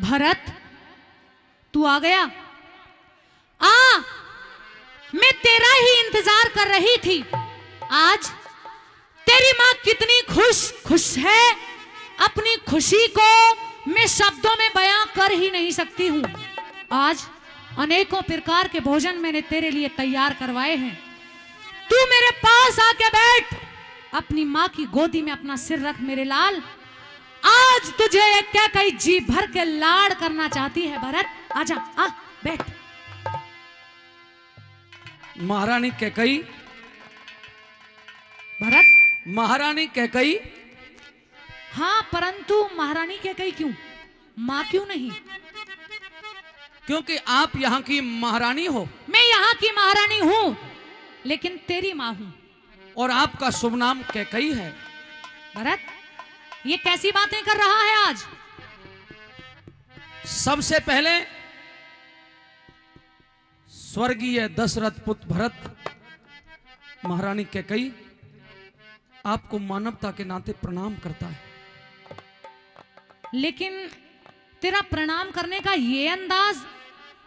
भरत, तू आ गया? मैं तेरा ही इंतजार कर रही थी। आज तेरी माँ कितनी खुश है, अपनी खुशी को मैं शब्दों में बयां कर ही नहीं सकती हूँ। आज अनेकों प्रकार के भोजन मैंने तेरे लिए तैयार करवाए हैं। तू मेरे पास आके बैठ, अपनी माँ की गोदी में अपना सिर रख मेरे लाल। आज तुझे एक क्या कई जी भर के लाड़ करना चाहती है भरत, आजा, आ बैठ। महारानी कैकई, भरत, महारानी कैकई? हाँ, परंतु महारानी कैकई क्यों, माँ क्यों नहीं? क्योंकि आप यहाँ की महारानी हो। मैं यहाँ की महारानी हूँ, लेकिन तेरी माँ हूँ। और आपका शुभ नाम कैकई है। भरत, ये कैसी बातें कर रहा है आज? सबसे पहले स्वर्गीय दशरथ पुत्र भरत, महारानी कैकई आपको मानवता के नाते प्रणाम करता है। लेकिन तेरा प्रणाम करने का ये अंदाज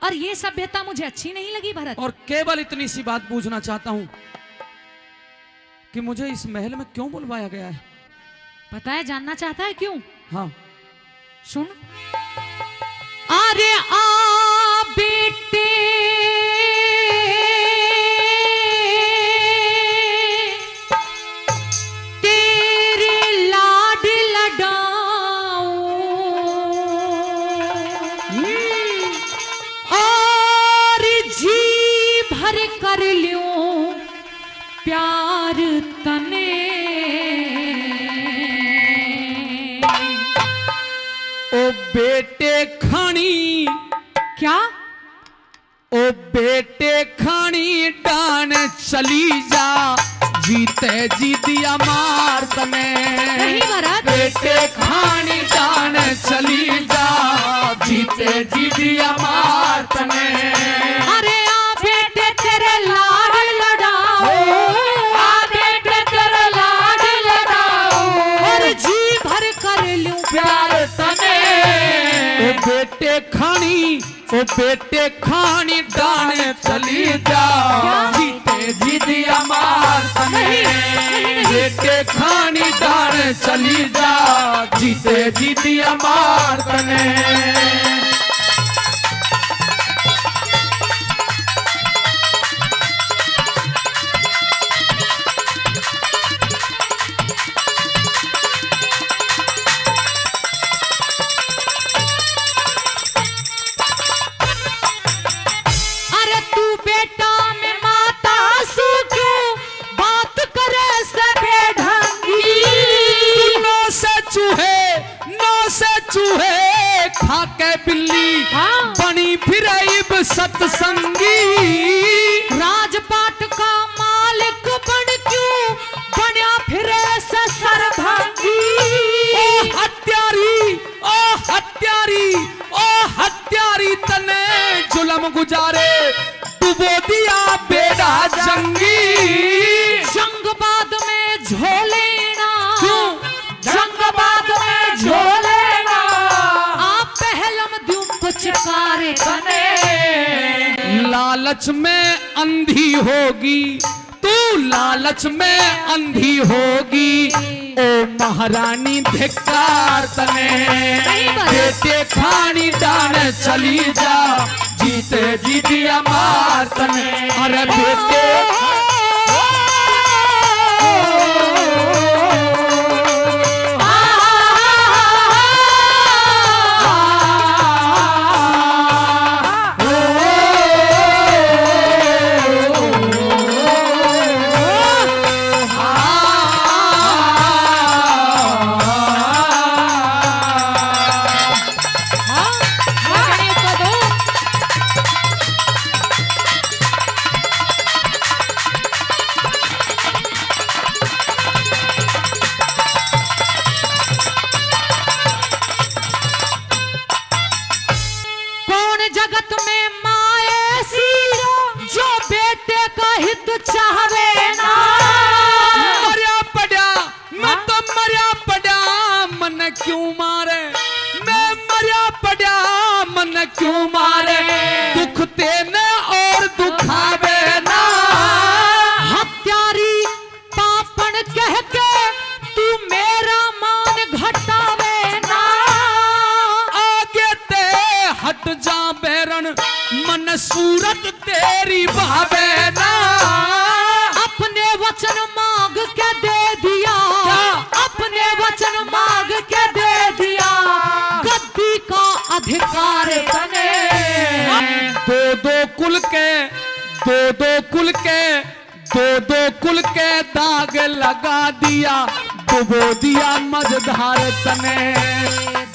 और ये सभ्यता मुझे अच्छी नहीं लगी भरत। और केवल इतनी सी बात पूछना चाहता हूं कि मुझे इस महल में क्यों बुलवाया गया है? पता है, जानना चाहता है क्यों? हाँ, सुन। अरे आ बेटे, तेरे लाड लडाऊं और जी भर कर लूं प्यार तने। ओ बेटे खानी, क्या? ओ बेटे खानी डान चली जा, जीते जी दिया मार तने। नहीं भरत, बेटे खानी डान चली जा, जीते जी दिया मार तने। अरे आ बेटे तेरे लाड लडाओ, आ बेटे तेरे लाड लडाओ और जी भर कर लूं प्यार तने। ओ बेटे खानी, ओ बेटे खानी डान चली जा, जीते जी दिया मार तने। बेटे खानी डान चली जा, जीते जी दिया मार तने। अरे तू बेटा मैं माता सू क्यों बात करे सबे ढंगी। नौ से चूहे खा के बिल्ली, हाँ। बनी फिराइब सत्संगी। राजपाट का मालिक बन क्यों बन्या फिरे से सरभंगी। ओ हत्यारी, ओ हत्यारी, ओ हत्यारी तने जुलम गुजारे, डुबो दिया बेड़ा जंगी। जंग बाद में झोलेना, क्यों? जंग बाद में झोलेना, आप पहलम दूं कुछ कारे बने। लालच में अंधी होगी तू, लालच में अंधी होगी। ओ महारानी धिक्कार तने, बेटे खानी डान चली जा, जीते जी दिया मार तने। अरे बेटे चाहवे ना। मरिया पड़ा, मैं तो मरिया पड़ा, मन क्यों मारे, मैं मरिया पड़ा क्यों मारे, दुख तेने और दुखावे ना। हत्यारी पापन कह के तू मेरा मान घटावे ना। आगे ते हट जा बैरन, मन सूरत तेरी भावे ना। अपने वचन मांग के दे दिया, अपने वचन मांग के दे दिया, गद्दी का अधिकार तने। दो दो कुल के, दो दो कुल के, दो दो कुल के दाग लगा दिया, डुबो दिया मझधार तने।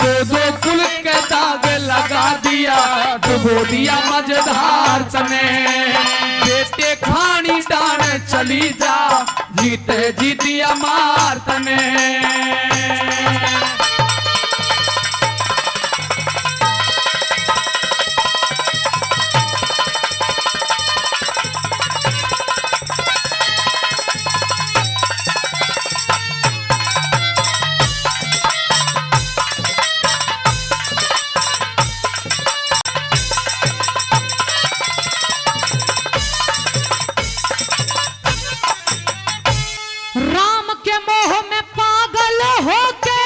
दो दो कुल के दाग लगा दिया, डुबो दिया मझधार तने। बेटे खानी डान चली जा, जीते जीतिया मार तने। राम के मोह में पागल होके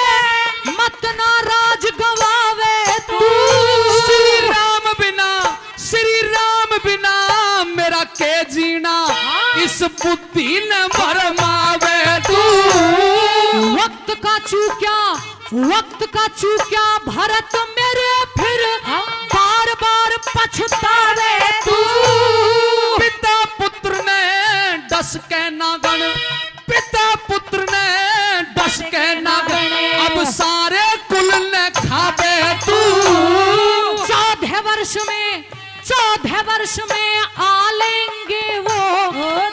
मत ना राज गवावे तू। श्री राम बिना, श्री राम बिना मेरा के जीना, इस बुद्धि न भरमावे तू। वक्त का चूक्या, वक्त का चूक्या भरत मेरे फिर बार बार पछतावे तू। पिता पुत्र ने डस के नागण, पिता पुत्र ने डस के नागण, अब सारे कुल ने खावे तू। 14 वर्ष में, 14 वर्ष में आलेंगे वो,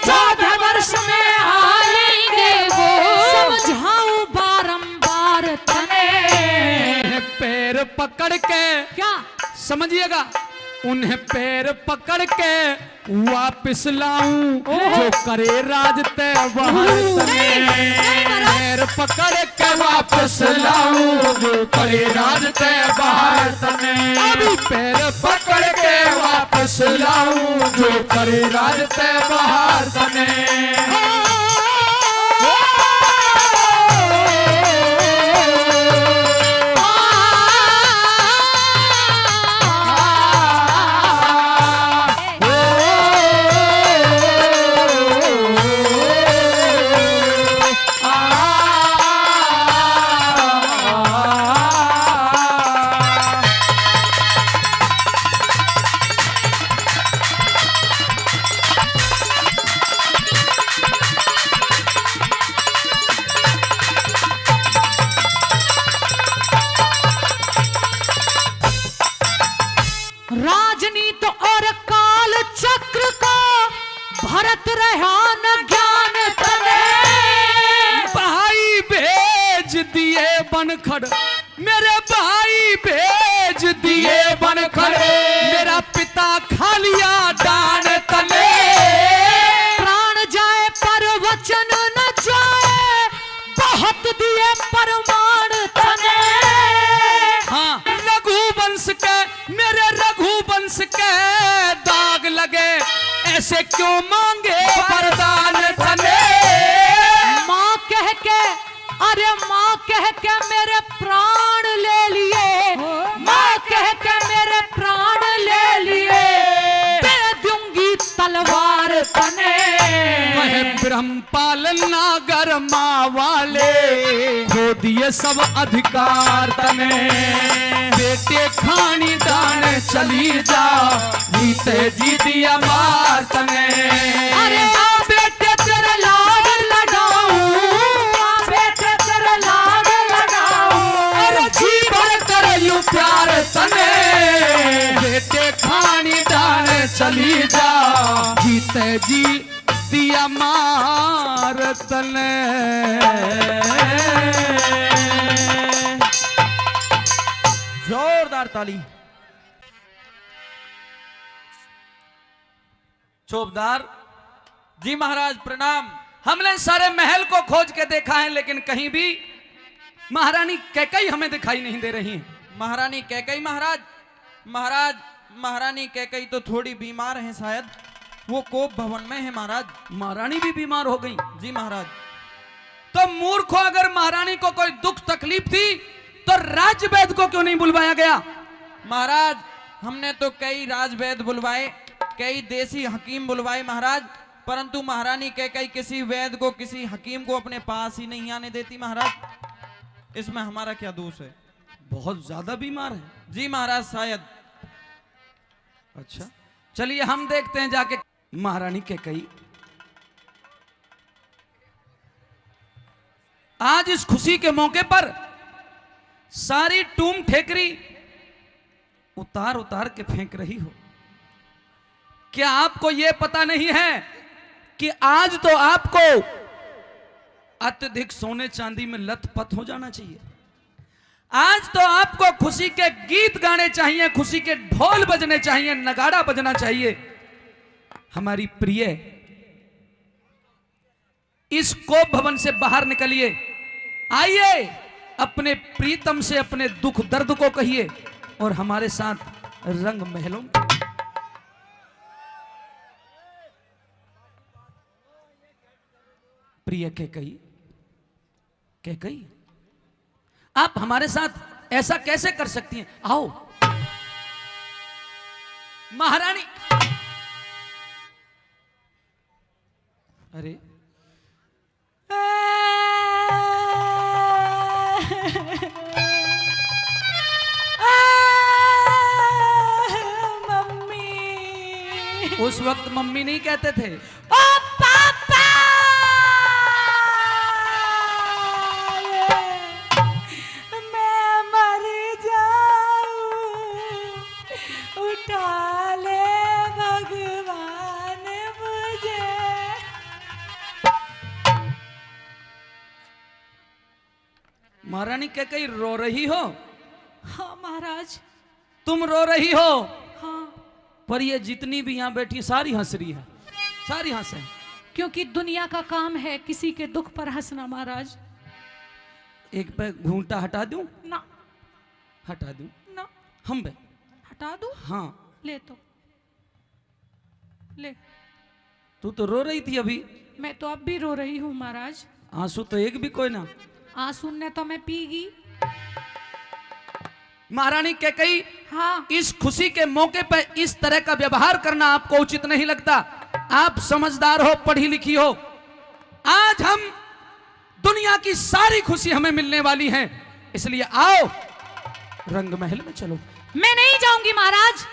14 वर्ष में आलेंगे वो, समझाऊं बारंबार तने। पैर पकड़ के, क्या समझिएगा, उन्हें पैर पकड़ के वापिस लाऊं, जो करे राज ते बाहर तने। पैर पकड़ के वापिस लाऊं, जो करे राज ते बाहर तने। अभी पैर पकड़ के वापिस लाऊं, जो करे राज ते बाहर तने। राजनीति और काल चक्र का भरत रहा न ज्ञान तने। भाई भेज दिए बनखड़, मेरे भाई भेज दिए बनखड़, मेरा पिता खा लिया डान तले। प्राण जाए पर वचन न जाए, बहुत दिए परमाण तने। हाँ, रघुवंश के, मेरे रघुवंश के दाग लगे, ऐसे क्यों मांगे वरदान तने। माँ कह के, अरे माँ कह के मेरे प्राण ले लिए, माँ कह के मेरे प्राण ले लिए, दे दूंगी तलवार तने। वह ब्रह्मपाल नागर माँ वाले खो दिए सब अधिकार तने। बेटे खानी दान चली जा, जीते जी दिया मार तने। अरे आ बेटे तेरे लाड लगाऊं, आ बेटे तेरे लाड लगाऊं, अरे जी भर कर यूं प्यार तने। बेटे खानी दान चली जा, जीते जी दिया मार तने। जोरदार ताली। चौबदार जी महाराज प्रणाम। हमने सारे महल को खोज के देखा है, लेकिन कहीं भी महारानी कैकई हमें दिखाई नहीं दे रही है। महारानी कैकई महाराज महाराज महारानी कैकई तो थोड़ी बीमार हैं शायद, वो कोप भवन में है महाराज। महारानी भी बीमार हो गई? जी महाराज। तो मूर्खों, अगर महारानी को कोई दुख तकलीफ थी तो राजवैद्य को क्यों नहीं बुलवाया गया? महाराज हमने तो कई राजवैद्य बुलवाए, कई देसी हकीम बुलवाए महाराज, परंतु महारानी कैकई किसी वैद्य को, किसी हकीम को अपने पास ही नहीं आने देती महाराज। इसमें हमारा क्या दोष है? बहुत ज्यादा बीमार है? जी महाराज शायद। अच्छा चलिए हम देखते हैं जाके। महारानी कैकई आज इस खुशी के मौके पर सारी टूम ठेकरी उतार उतार के फेंक रही हो। क्या आपको यह पता नहीं है कि आज तो आपको अत्यधिक सोने चांदी में लथपथ हो जाना चाहिए। आज तो आपको खुशी के गीत गाने चाहिए, खुशी के ढोल बजने चाहिए, नगाड़ा बजना चाहिए। हमारी प्रिय इस कोप भवन से बाहर निकलिए, आइए अपने प्रीतम से अपने दुख दर्द को कहिए और हमारे साथ रंग महलों। प्रिय कैकई, कैकई आप हमारे साथ ऐसा कैसे कर सकती हैं? आओ महारानी। अरे मम्मी। उस वक्त मम्मी नहीं कहते थे? ओ पापा, मैं मर जाऊं, उठा ले भगवान मुझे। महारानी कैकई रो रही हो? हाँ महाराज। तुम रो रही हो? हाँ। पर ये जितनी भी यहाँ बैठी सारी हंस रही है, सारी हंसे। क्योंकि दुनिया का काम है किसी के दुख पर हंसना महाराज। एक पे घूंटा हटा दूं? ना। हटा दूं? ना। हम पे हटा दूं? हाँ। ले तो ले। तू तो रो रही थी अभी। मैं तो अब भी रो रही हूँ महाराज। आंसू तो एक भी कोई ना। आंसू ने तो मैं पीगी। महारानी कैकई, हाँ। इस खुशी के मौके पर इस तरह का व्यवहार करना आपको उचित नहीं लगता। आप समझदार हो, पढ़ी लिखी हो। आज हम दुनिया की सारी खुशी हमें मिलने वाली है, इसलिए आओ रंग महल में चलो। मैं नहीं जाऊंगी महाराज।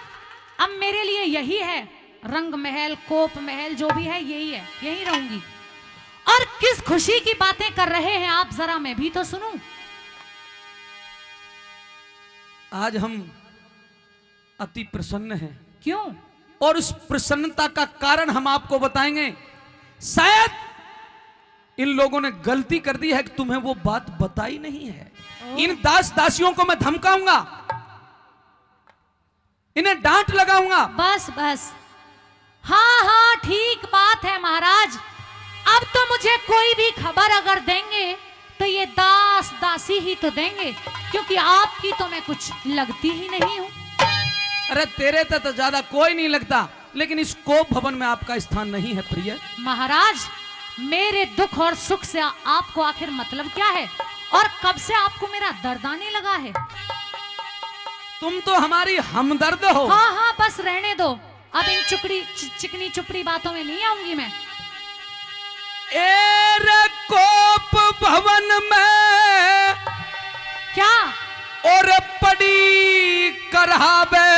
अब मेरे लिए यही है, रंग महल, कोप महल जो भी है यही है, यही रहूंगी। और किस खुशी की बातें कर रहे हैं आप, जरा मैं भी तो सुनूं। आज हम अति प्रसन्न हैं। क्यों? और उस प्रसन्नता का कारण हम आपको बताएंगे। शायद इन लोगों ने गलती कर दी है कि तुम्हें वो बात बताई नहीं है। इन दास दासियों को मैं धमकाऊंगा, इन्हें डांट लगाऊंगा। बस बस, हाँ हाँ ठीक बात है महाराज। अब तो मुझे कोई भी खबर अगर देंगे तो ये दास दासी ही तो देंगे, क्योंकि आपकी तो मैं कुछ लगती ही नहीं हूं। अरे तेरे तो ज्यादा कोई नहीं लगता, लेकिन इस कोप भवन में आपका स्थान नहीं है प्रिय। महाराज, मेरे दुख और सुख से आपको आखिर मतलब क्या है? और कब से आपको मेरा दर्द आने लगा है? तुम तो हमारी हमदर्द हो। हाँ हाँ बस रहने दो, अब इन चिकनी चुपड़ी बातों में नहीं आऊंगी मैं। रे कोप भवन में क्या? और पड़ी करहावे,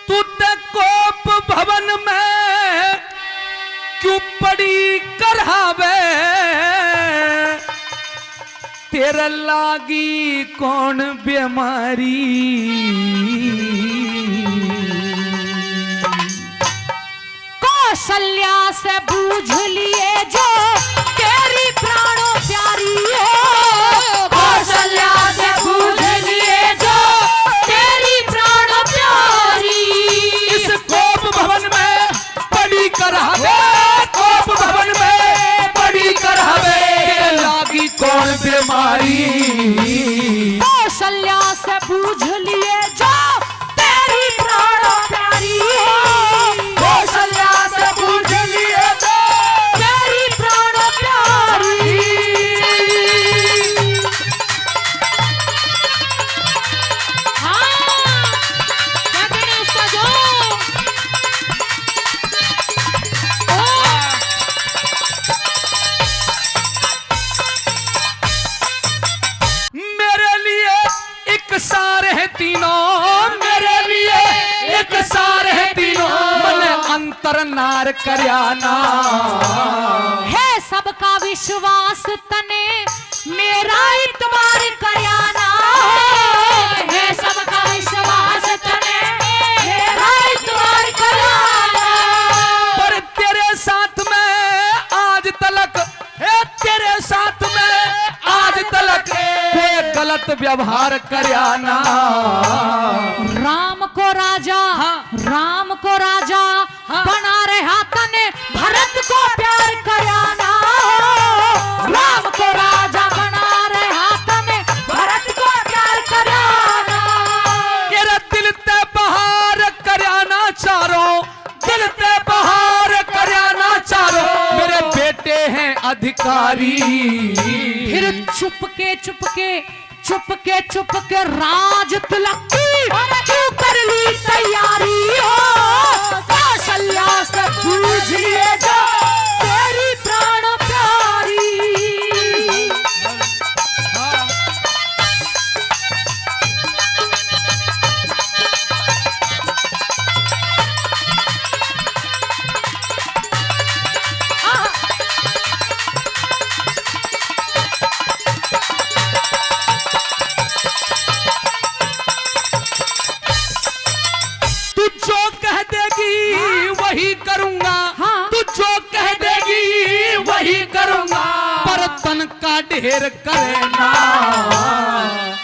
तू ते कोप भवन में क्यों पड़ी करहावे? तेरे लागी कौन बीमारी? कौशल्या से बूझ लिए जो तेरी प्राणों प्यारी हो। कौशल्या से बूझ लिए जो तेरी प्राणों प्यारी। इस कोप भवन में पड़ी करहावे, कोप भवन में पड़ी करहावे। हमारी। कौशल्या से पूछ लिए जो तेरी प्राण प्यारी, कौशल्या से पूछ लिए तो तेरी प्राण प्यारी। हाँ, कहते हैं उसका जो मेरे लिए एक सार है तीनों, मेरे लिए एक सार है तीनों, मन अंतर नार करयाना। है सबका विश्वास तने मेरा इतबार करयाना, है सबका विश्वास तने मेरा इतबार करयाना। पर तेरे साथ में आज तलक है, तेरे साथ में आज तलक कोई गलत व्यवहार करयाना। राम को राजा, हाँ। राम को राजा हाँ। बना रहा तने भरत को प्यार करयाना, राम को राजा बना रहा तने भरत को प्यार करयाना। तेरा दिल ते बहार करयाना चारों, दिल ते बहार करयाना चारों, मेरे बेटे हैं अधिकारी। फिर चुपके चुपके चुपके चुपके राज तिलक की तू कर ली तैयारी हो। कौशल्या से पूछ लिए जो तेरी प्राण प्यारी। तू जो कह देगी वही करूंगा, हाँ। तू जो कह देगी वही करूंगा, पर तन का ढेर करना।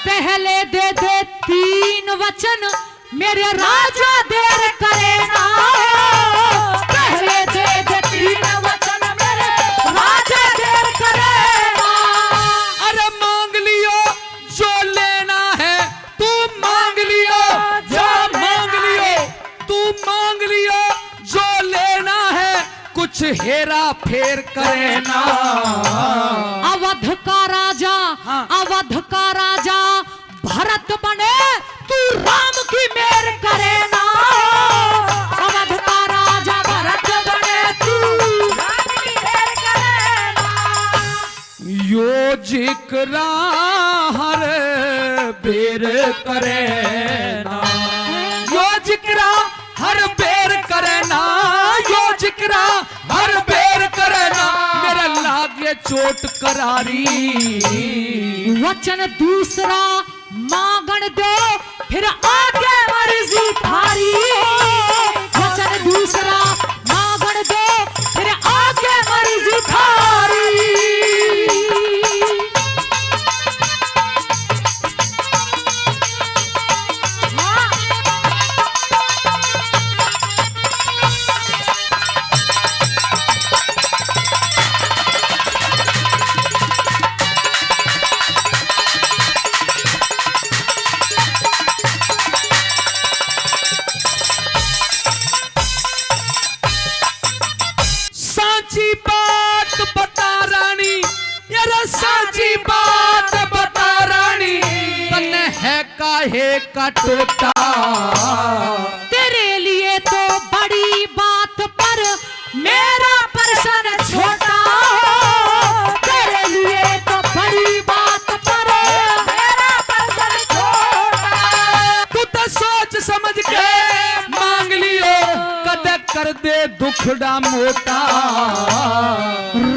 पहले दे दे 3 वचन मेरे राजा देर करेना, पहले दे दे 3 वचन मेरे राजा देर करेना। अरे मांग लियो जो लेना है, तू मांग लियो जो मांग लियो, तू मांग लियो जो लेना है, कुछ हेरा फेर करना। अवध का राजा, हाँ। अवध का राजा भरत बने तू राम की मेर करेना, अवध का राजा भरत बने तू राम की मेर करेना। यो जिक्रा हर बेर करेना, यो जिक्रा हर बेर करना, यो जिक्रा हर बेर करना, मेरे लागे चोट करारी। वचन दूसरा मांगन दो फिर आगे मर्जी थारी, वचन दूसरा मांगन दो फिर आगे मर्जी थारी। साची बात बता रानी, यार साची बात बता रानी, तन्ने है काहे का टोटा। तेरे लिए तो बड़ी बात पर मेरा प्रश्न छोटा, तेरे लिए तो बड़ी बात पर मेरा प्रश्न छोटा। तू तो सोच समझ के मांग लियो, कद कर दे दुखड़ा मोटा।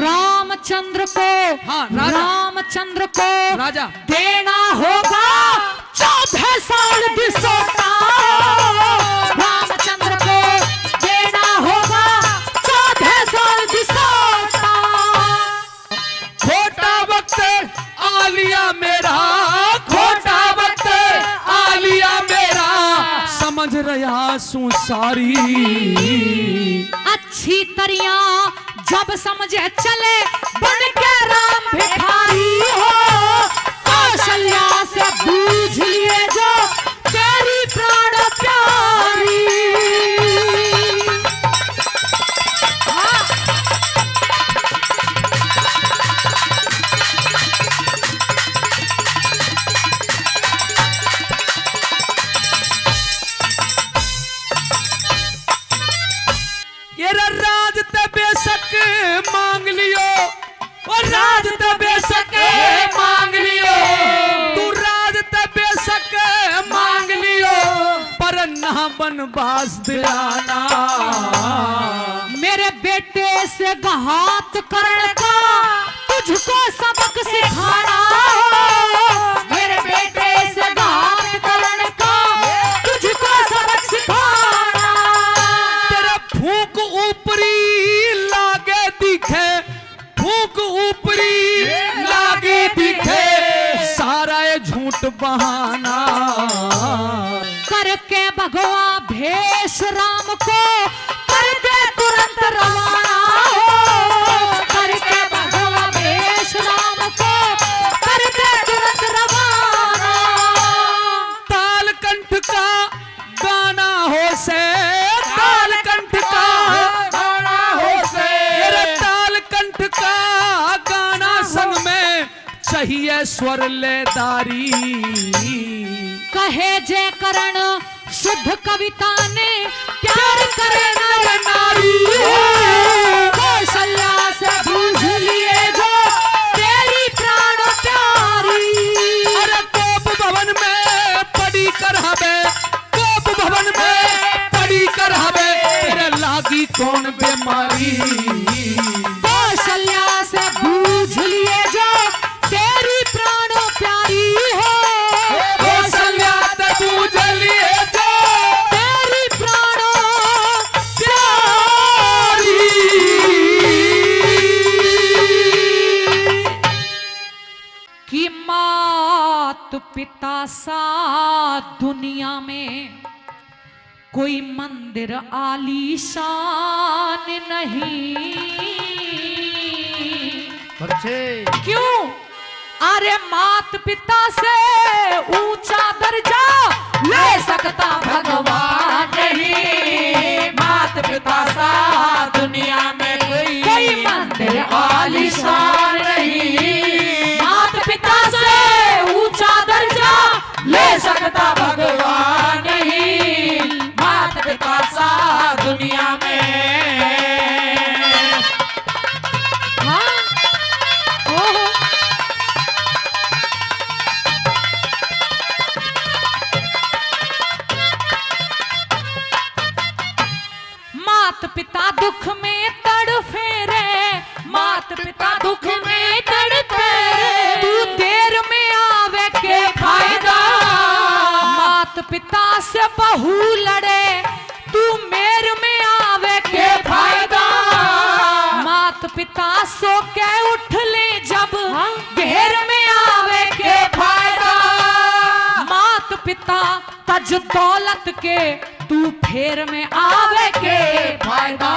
रामचंद्र को, हाँ, राजा। रामचंद्र को राजा देना होगा 14 साल बिसोटा, रामचंद्र को देना होगा 14 साल बिसोटा। खोटा वक्त आ लिया मेरा, खोटा वक्त आ लिया मेरा, समझ रहा सू सारी। अच्छी तरिया जब समझे चले बन के राम भिखारी हो, बनवास दिलाना। मेरे बेटे से घात करण का तुझको सबक सिखाना। मेरे बेटे से घात करण का तुझको सबक सिखाना। तेरा फूंक ऊपरी लागे दिखे, फूंक ऊपरी लागे दिखे, सारा ये झूठ बहाना। करके भगवा भेष राम को कर दे तुरंत रवाना। करके भगवा भेष राम को कर दे तुरंत रवाना। तालकंठ का गाना हो से, तालकंठ का गाना हो से, तेरे तालकंठ का गाना संग में चाहिए स्वर लेदारी। कहे जय करण शुद्ध कविता ने प्यार करे नर नारी। कौशल्या से बूझ लिए जो तेरी प्राण प्यारी। अरे कोप भवन में पड़ी कर हबे, कोप भवन में पड़ी कर हबे, तेरे लागी कौन बीमारी। कौशल्या से बूझ लिए जो तेरी प्राण प्यारी हो। कौशल्या ते बूझ लिए जो तेरी प्राण प्यारी। कि मात पिता सा दुनिया में कोई मंदिर आलीशान नहीं। क्यों? अरे मात पिता से ऊंचा दर्जा ले सकता भगवान नहीं। मात पिता सा दुनिया में कोई मंदिर आलीशान नहीं। मात पिता से ऊंचा दर्जा ले सकता भगवान नहीं। मात पिता सा दुनिया में। हाँ? ओहो। मात पिता दुख में तड़फे रे, मात पिता दुख में तड़पे। तू देर में आवे के फायदा। मात पिता से बहू लड़े, तू मेर में आवे के फायदा। मात पिता सो के उठ ले जब घेर में आवे के फायदा। मात पिता तज दौलत के तू फेर में आवे के फायदा।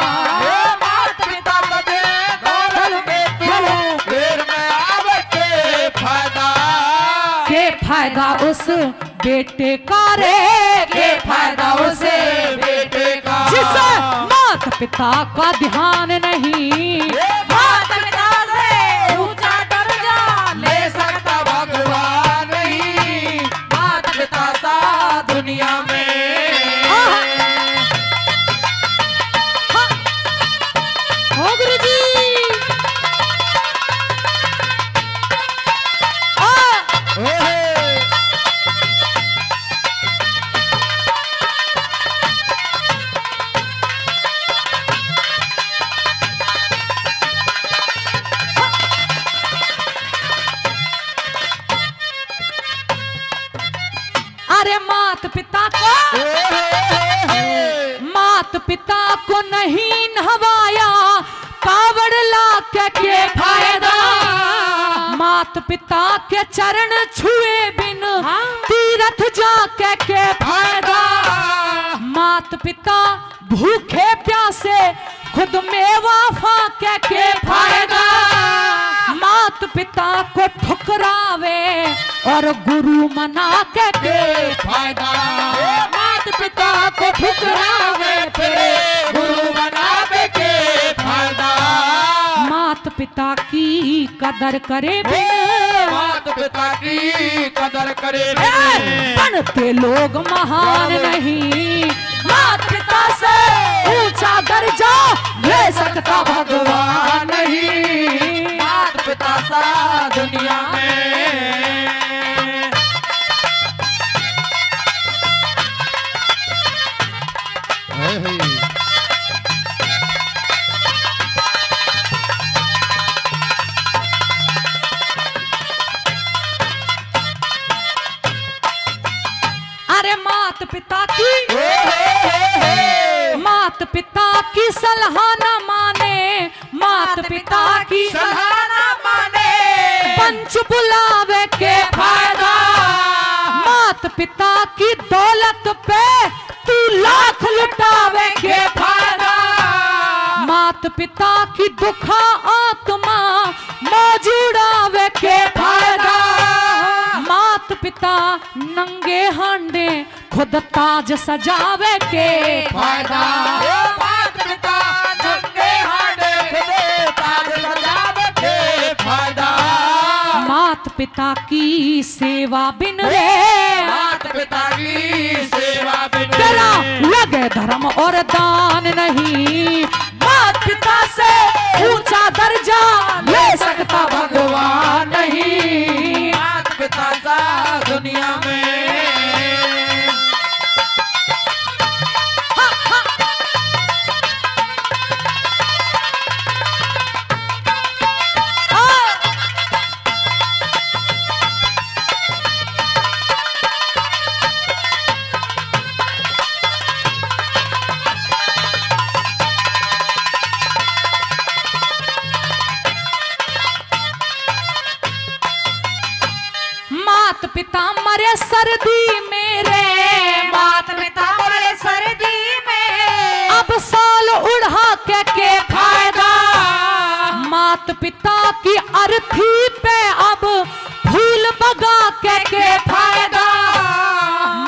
मात पिता तजे दौलत में तू फेर में आवे के फायदा। के फायदा उस बेटे का रे, के फायदा उस बेटे का जिसे माता पिता का ध्यान नहीं। माता पिता से ऊंचा दर्जा ले सकता भगवान नहीं। माता पिता सा दुनिया में। हो गुरु जी। अरे मात पिता को, मात पिता को नहीं नहवाया कावड़ ला के फायदा। मात पिता के चरण छुए बिन तीरथ जाके के फायदा। मात पिता भूखे प्यासे खुद मेवा फाके के फायदा। मात पिता को ठुकरावे और गुरु मना के फायदा। मात पिता को ठुकरावे फिरे गुरु बनावे के फायदा। मात पिता की कदर करे मात पिता की कदर करे बनते लोग महान नहीं। मात पिता से ऊंचा दर्जा ले सकता भगवान नहीं। मात पिता सा दुनिया में। पंच बुलावे के फायदा। मात पिता की दौलत पे तू लाख लुटावे के फायदा। मात पिता की दुखा आत्मा मौजूदावे के फायदा। मात पिता नंगे हांडे खुद ताज सजावे के फायदा। मात पिता नंगे हांडे खुद ताज सजावे के फायदा। मात पिता की सेवा बिन रे, मात पिता की सेवा बिन तेरा लगे धर्म और दान नहीं। मात पिता से ऊंचा दर्जा ले सकता भगवान नहीं। मात पिता सा दुनिया में मात पिता मरे सर्दी में रे, मात पिता मरे सर्दी में, अब साल उड़ा के फायदा। मात पिता की अर्थी पे अब फूल बगा के फायदा।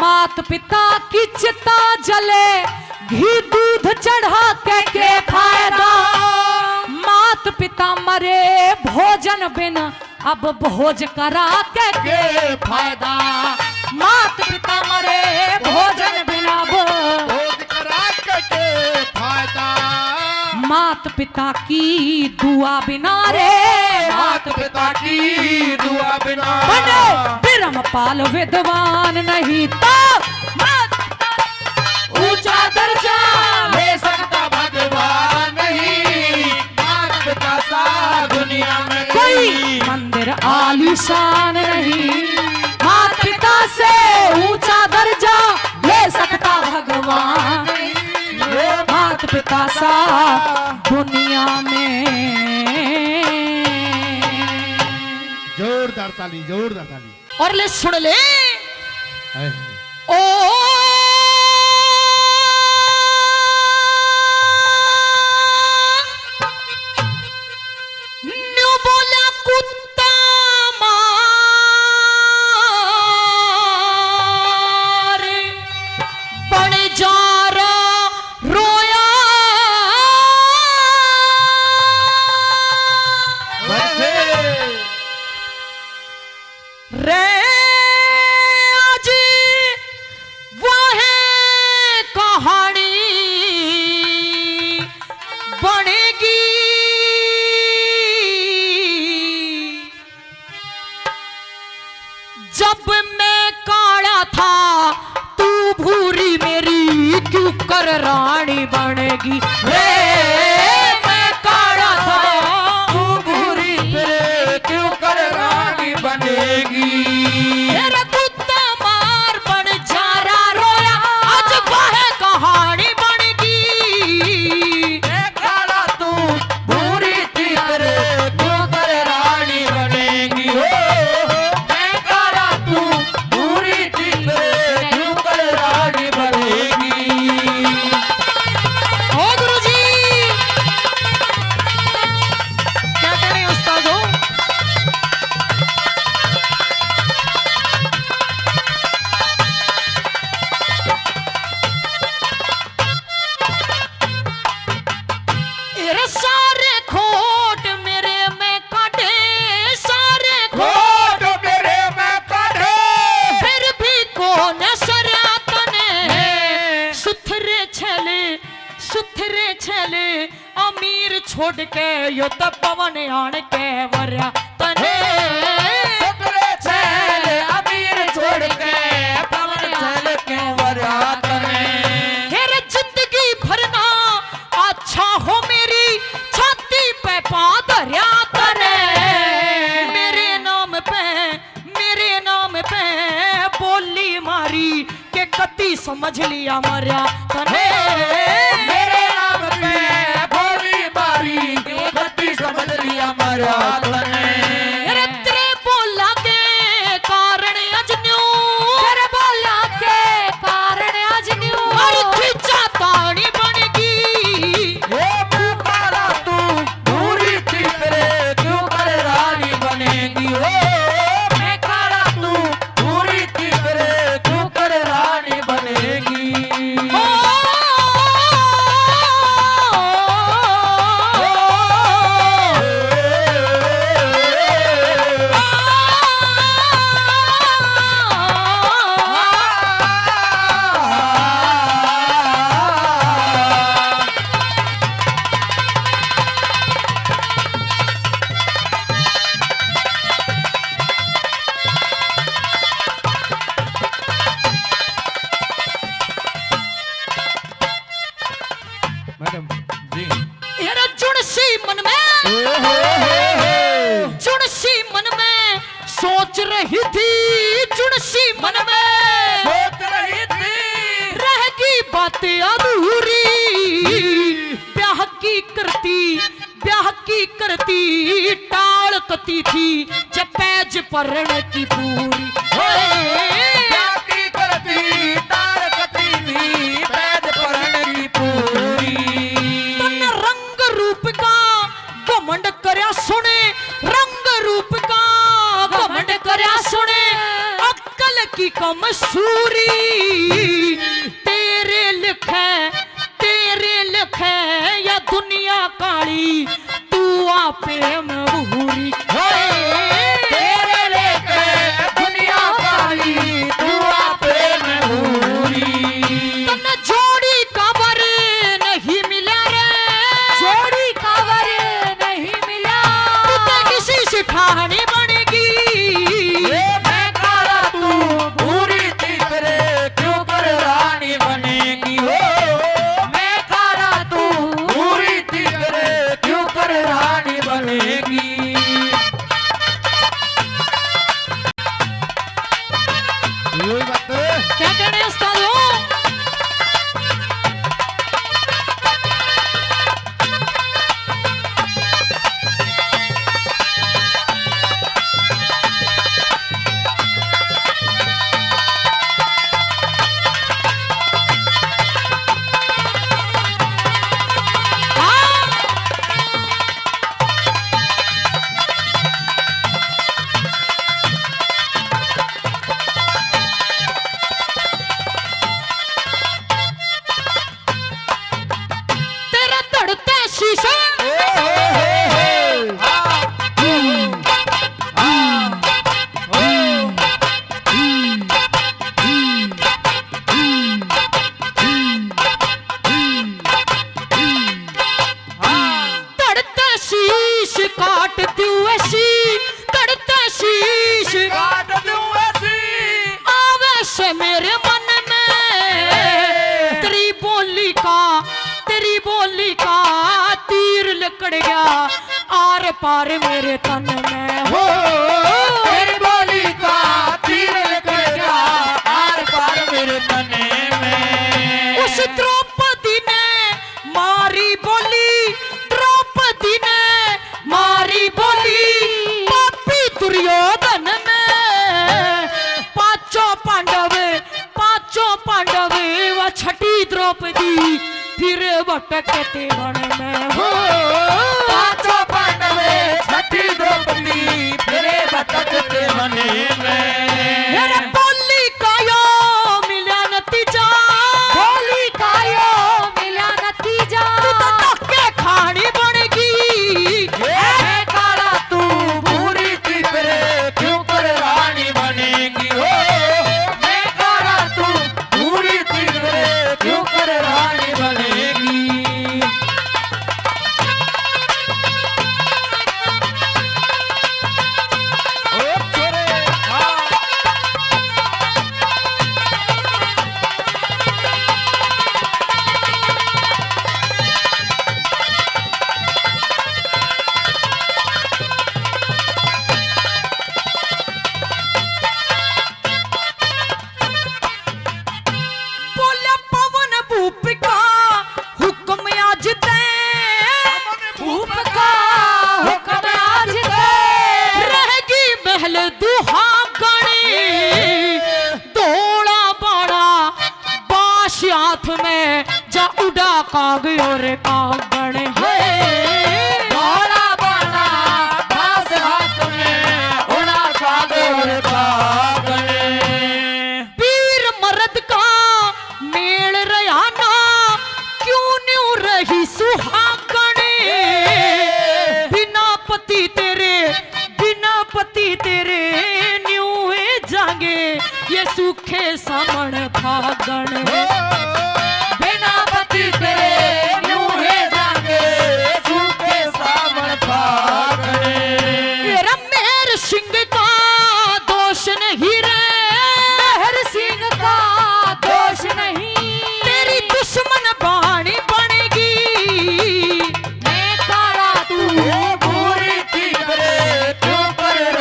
मात पिता की चिता जले घी दूध चढ़ा के फायदा। मात पिता मरे भोजन बिन अब भोज करा के फायदा। मात पिता मरे भोजन बिना भोज करा के फायदा। मात पिता की दुआ बिना रे, मात पिता की दुआ बिना बने बिरम पाल विद्वान नहीं तो मात पिता ऊंचा दर्जा ले सकता भगवान नहीं। मात पिता सा दुनिया में कोई मंदिर आलीशान नहीं। मात पिता से ऊंचा दर्जा ले सकता भगवान नहीं। मात पिता सा दुनिया में। जोरदार ताली, जोरदार ताली। और ले सुन ले ओ न्यू बोला कुत्ता मारे बड़े जारा रोया रे आज वह कहानी बनेगी। जब मैं काला था तू भूरी मेरी क्यों कर रानी बनेगी। रे मैं काला था तू भूरी तेरे क्यों कर रानी बनेगी। तेरा कुत्ता मार बन जा रहा रोया आज वह कहानी बनेगी। काला तू भूरी तेरे क्यों कर रानी बनेगी। मैं काला तू भूरी तेरे क्यों कर रानी बनेगी। ओ गुरुजी क्या कह रहे हैं उस्ताद हो? सारे खोट मेरे में काटे, सारे खोट मेरे में काढ़े फिर भी कौन सरातने सुथरे छले अमीर छोड़ के यो तो पवन आन के वर्या तने। सुथरे छेले अमीर छोड़ के पवन चल के वरात में। तेरे जिंदगी भरना अच्छा हो मेरी छाती पे पादरिया तने। मेरे नाम पे बोली मारी के कति समझ लिया मरिया तने। मेरे नाम पे बोली मारी के गति समझ लिया मरा तने। तेरे मन में सोच रही थी, चुनसी मन में सोच रही थी, रहेगी बातें अधूरी, ब्याह की करती टाल कती थी, जब पैज परण की पूरी ब्याह की करती टाल कती थी, पैज परण की पूरी। तन रंग रूप का घमंड करया सुने, रंग रूप का घमंड करया सुने, अक्कल की कमसूरी, तेरे लिखे या दुनिया काली, तू आपे मबूरी। तेरे लेके दुनिया काली, तू आपे मबूरी। तन जोड़ी काबर नहीं मिला रे, जोड़ी काबर नहीं मिला, तू तो किसी से ठाहनी बनेगी। मैं काला तू भूरी थी तेरे, क्यों कर रानी बनेगी हो। मैं काला तू भूरी थी तेरे, क्यों कर रानी बनेगी। क्या कहने हैं उस्ताद हो? तेरा तड़ते शीशे तड़ते शीश काट दूं ऐसी, तड़ते शीश काट दूं ऐसी, आवे से मेरे मन में, तेरी बोली का तीर लकड़ गया, आर पार मेरे तन में हो। तेरी बोली का तीर निकल गया, आर पार मेरे तने में। उस द्रौपदी ने मारी बोली, द्रौपदी ने मारी बोली, पापी दुर्योधन में, पांचों पांडव व छठी द्रौपदी फिर भटकते वन में हो। पांचों पांडव छठी द्रौपदी फिरे भटकते वने में। मेरे बोली का यो मिला नतीजा, बोली का यो मिला नतीजा, तू तो धक्के खानी बनेगी। मैं काला तू भूरी थी फिरे, क्यों कर रानी बनेगी हो। मैं काला तू भूरी थी फिरे, क्यों कर रानी बनेगी। ओ छोरे, हाँ। बोला पवन भूप का हुक्म आज दे, भूप का हुक्म आज दे, रहेगी महल दुहागणी, दौड़ा बड़ा बाश हाथ में, जा उड़ा काग और कागण है। बड़ा बड़ा बांस हाथ में, उड़ा कागोर कागने। वीर मर्द का मेल रयाना, क्यों न्यू रही सुहागणे, बिना पति तेरे न्यू जागे ये सूखे सामण फागण। बिना पति तेरे न्यू है जागे, सूखे सावन फागने। तेरा मेहर सिंह का दोष नहीं रे, मेहर सिंह का दोष नहीं, तेरी दुश्मन बाणी बनेगी। मैं काला तू भूरी थी फिरे, क्यों कर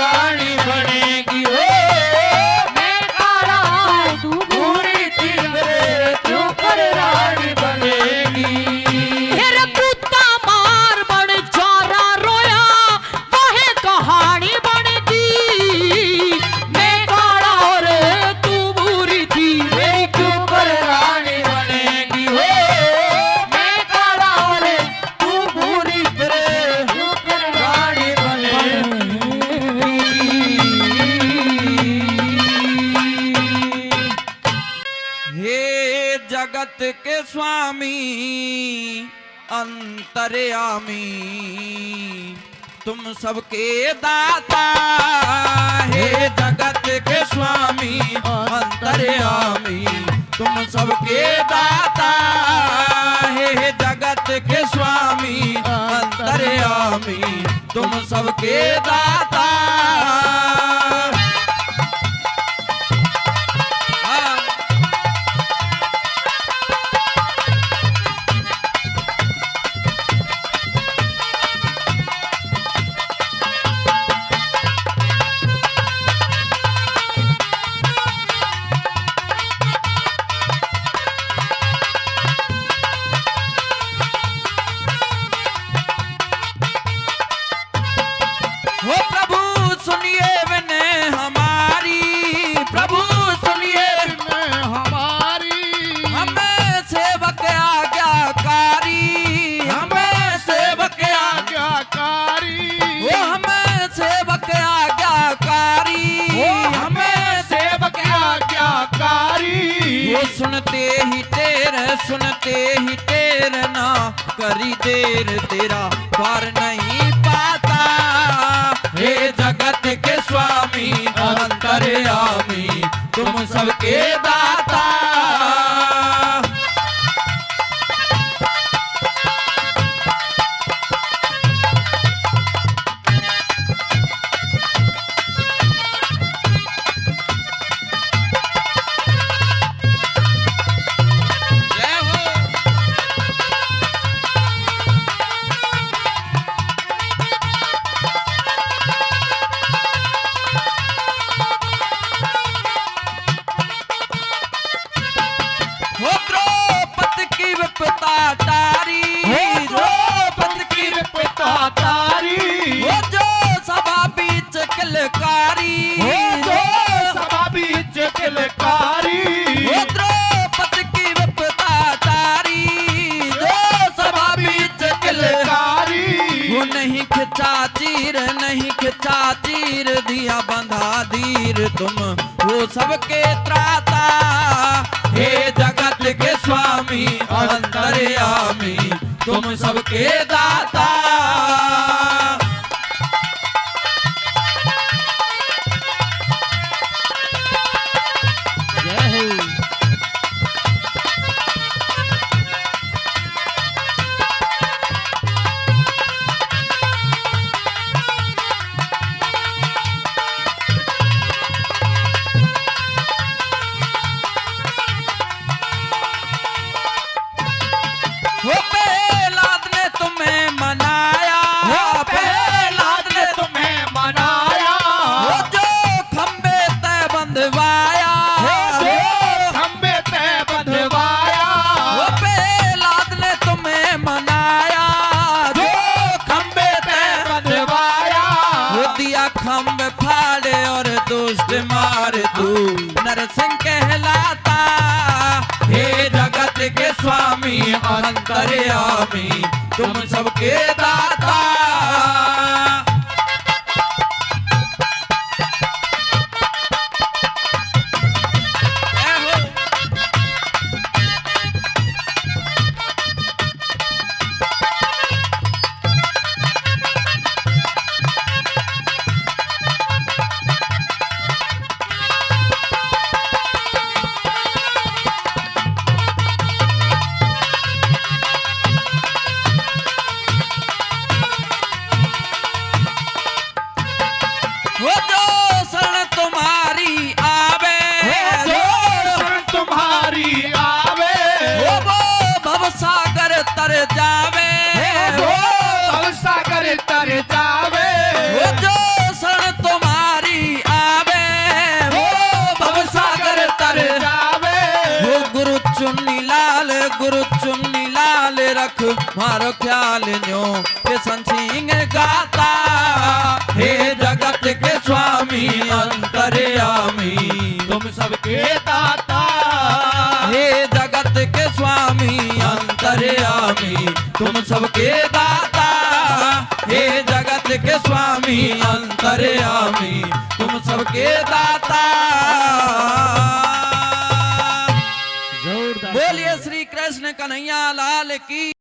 जगत के स्वामी अंतर्यामी तुम सबके दाता, हे जगत के स्वामी अंतर्यामी तुम सबके दाता, हे जगत के स्वामी अंतर्यामी तुम सबके दाता। हो प्रभु सुनिए विनय हमारी, प्रभु सुनिए विनय हमारी, हमें सेवक आज्ञाकारी, हमें सेवक आज्ञाकारी, वो हमें सेवक आज्ञाकारी, वो हमें सेवक आज्ञाकारी। वो सुनते ही तेरे ना करी देर तेरा पार नहीं पाता, हे जगत के स्वामी अंतर्यामी तुम सबके दाता। हो द्रौपदी की विपदा तारी, द्रौपदी की विपदा तारी, हो जो सभा बीच किलकारी, जो सभा बीच किलकारी, हो द्रौपदी की विपदा तारी, जो सभा बीच किलकारी। वो नहीं खिंचा चीर दिया बंधा धीर तुम वो सबके त्राता, हे जगत के स्वामी अंतर्यामी तुम सबके दाता। हो प्रहलाद ने तुम्हें मनाया, हो प्रहलाद ने तुम्हें मनाया, हो जो खंबे तय बंधवाया, हो जो खंबे तय बंधवाया, हो प्रहलाद ने तुम्हें मनाया, जो खंबे तय बंधवाया। वो दिया खंबे फाड़े और दुष्ट मार तू नरसिंह कहलाता, हे जगत के स्वामी अंतर्यामी तुम सबके दाता। वो जो शरण तुम्हारी आवे, जो शरण तुम्हारी आवे, वो भवसागर तर जावे, वो भवसागर तर जावे, वो जो शरण तुम्हारी आवे, वो भवसागर तर जावे। वो गुरु चुन्नी लाल रख मारो ख्याल न्यो के संसिंग गाता, हे जगत के स्वामी अंतर्यामी तुम सबके दाता, हे जगत के स्वामी अंतर्यामी तुम सबके दाता, हे जगत के स्वामी अंतर्यामी तुम सबके दाता। बोलिए कृष्ण कन्हैया लाल की।